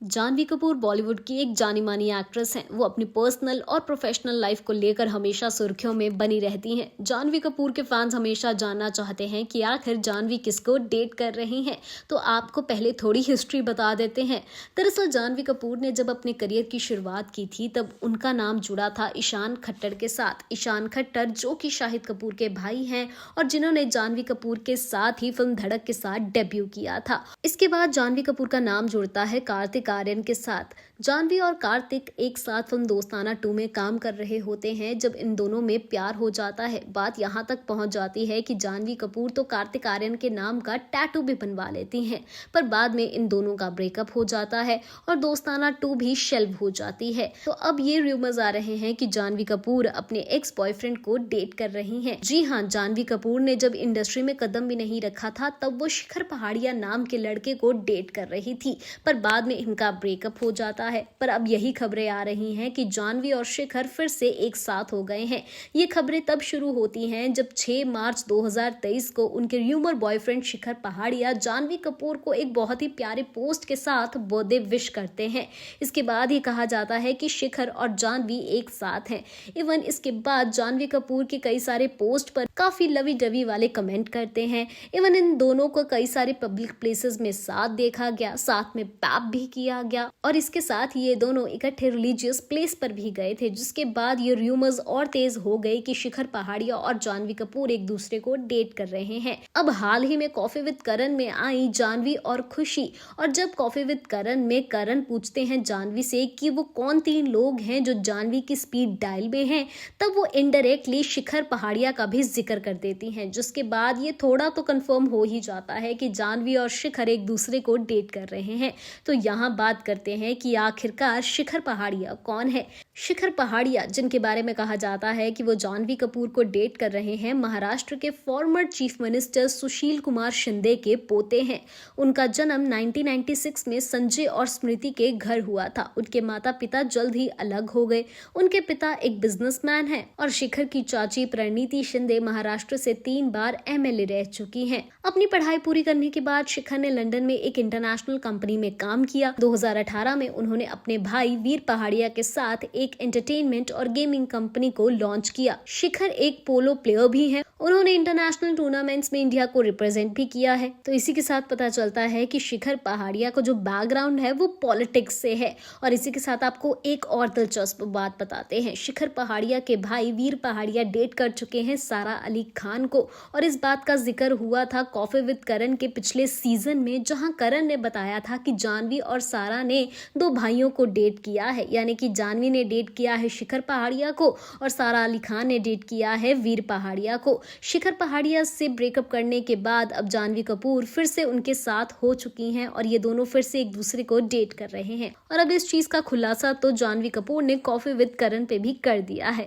जानवी कपूर बॉलीवुड की एक जानी मानी एक्ट्रेस हैं। वो अपनी पर्सनल और प्रोफेशनल लाइफ को लेकर हमेशा सुर्खियों में बनी रहती हैं। जानवी कपूर के फैंस हमेशा जानना चाहते हैं कि आखिर जानवी किसको डेट कर रही हैं। तो आपको पहले थोड़ी हिस्ट्री बता देते हैं। दरअसल जानवी कपूर ने जब अपने करियर की शुरुआत की थी तब उनका नाम जुड़ा था ईशान खट्टर के साथ। ईशान खट्टर जो कि शाहिद कपूर के भाई हैं और जिन्होंने जानवी कपूर के साथ ही फिल्म धड़क के साथ डेब्यू किया था। इसके बाद जानवी कपूर का नाम जुड़ता है कार्तिक आर्यन के साथ। जानवी और कार्तिक एक साथ फिल्म दोस्ताना 2 में काम कर रहे होते हैं जब इन दोनों में प्यार हो जाता है। बात यहाँ तक पहुँच जाती है कि जानवी कपूर तो कार्तिक आर्यन के नाम का टैटू भी बनवा लेती हैं, पर बाद में इन दोनों का ब्रेकअप हो जाता है और दोस्ताना 2 भी शेल्व हो जाती है। तो अब ये रूमर्स आ रहे हैं कि जानवी कपूर अपने एक्स बॉयफ्रेंड को डेट कर रही हैं। जी हाँ, जानवी कपूर ने जब इंडस्ट्री में कदम भी नहीं रखा था तब वो शिखर पहाड़िया नाम के लड़के को डेट कर रही थी, पर बाद में इनका ब्रेकअप हो जाता है। पर अब यही खबरें आ रही हैं कि जानवी और शिखर फिर से एक साथ हो गए हैं। ये खबरें तब शुरू होती हैं जब 6 मार्च 2023 को उनके र्यूमर बॉयफ्रेंड शिखर पहाड़िया जानवी कपूर को एक बहुत ही प्यारे पोस्ट के साथ बर्थडे विश करते हैं। इसके बाद ही कहा जाता है कि शिखर और जानवी एक साथ हैं। इवन इसके बाद जानवी कपूर के कई सारे पोस्ट पर काफी लवी डवी वाले कमेंट करते हैं। इवन इन दोनों को कई सारे पब्लिक प्लेसेस में साथ देखा गया, साथ में पैप भी किया गया और इसके साथ ये दोनों इकट्ठे रिलीजियस प्लेस पर भी गए थे, जिसके बाद ये रूमर्स और तेज हो गए कि शिखर पहाड़िया और जानवी कपूर एक दूसरे को डेट कर रहे हैं। अब हाल ही में कॉफी विद करण में आई जानवी और खुशी, और जब कॉफी विद करण में करण पूछते हैं जानवी से कि वो कौन 3 लोग हैं जो जानवी की स्पीड डायल में हैं, तब वो इनडायरेक्टली शिखर पहाड़िया का भी जिक्र कर देती हैं, जिसके बाद ये थोड़ा तो कंफर्म हो ही जाता है कि जानवी और शिखर एक दूसरे को डेट कर रहे हैं। तो यहाँ बात करते हैं कि आखिरकार शिखर पहाड़िया कौन है। शिखर पहाड़िया, जिनके बारे में कहा जाता है कि वो जानवी कपूर को डेट कर रहे हैं, महाराष्ट्र के former chief minister Sushil Kumar Shinde के पोते हैं। उनका जन्म 1996 में संजय और स्मृति के घर हुआ था। उनके माता पिता जल्द ही अलग हो गए। उनके पिता एक बिजनेसमैन हैं और शिखर की चाची प्रणीति शिंदे महाराष्ट्र से 3 बार एमएलए रह चुकी हैं। अपनी पढ़ाई पूरी करने के बाद शिखर ने लंदन में एक इंटरनेशनल कंपनी में काम किया। 2018 में उन्होंने अपने भाई वीर पहाड़िया के साथ एक एंटरटेनमेंट और गेमिंग कंपनी को लॉन्च किया। शिखर एक पोलो प्लेयर भी हैं। उन्होंने इंटरनेशनल टूर्नामेंट्स में इंडिया को रिप्रेजेंट भी किया है। तो इसी के साथ पता चलता है कि शिखर पहाड़िया को जो बैकग्राउंड है वो पॉलिटिक्स से है। और इसी के साथ आपको एक और दिलचस्प बात बताते हैं। शिखर पहाड़िया के भाई वीर पहाड़िया डेट कर चुके हैं सारा अली खान को, और इस बात का जिक्र हुआ था कॉफी विद करण के पिछले सीजन में, जहां करण ने बताया था कि जानवी और सारा ने 2 भाइयों को डेट किया है, यानी कि जानवी ने डेट किया है शिखर पहाड़िया को और सारा अली खान ने डेट किया है वीर पहाड़िया को। शिखर पहाड़िया से ब्रेकअप करने के बाद अब जानवी कपूर फिर से उनके साथ हो चुकी हैं और ये दोनों फिर से एक दूसरे को डेट कर रहे हैं। और अब इस चीज का खुलासा तो जानवी कपूर ने कॉफी विद करण पे भी कर दिया है।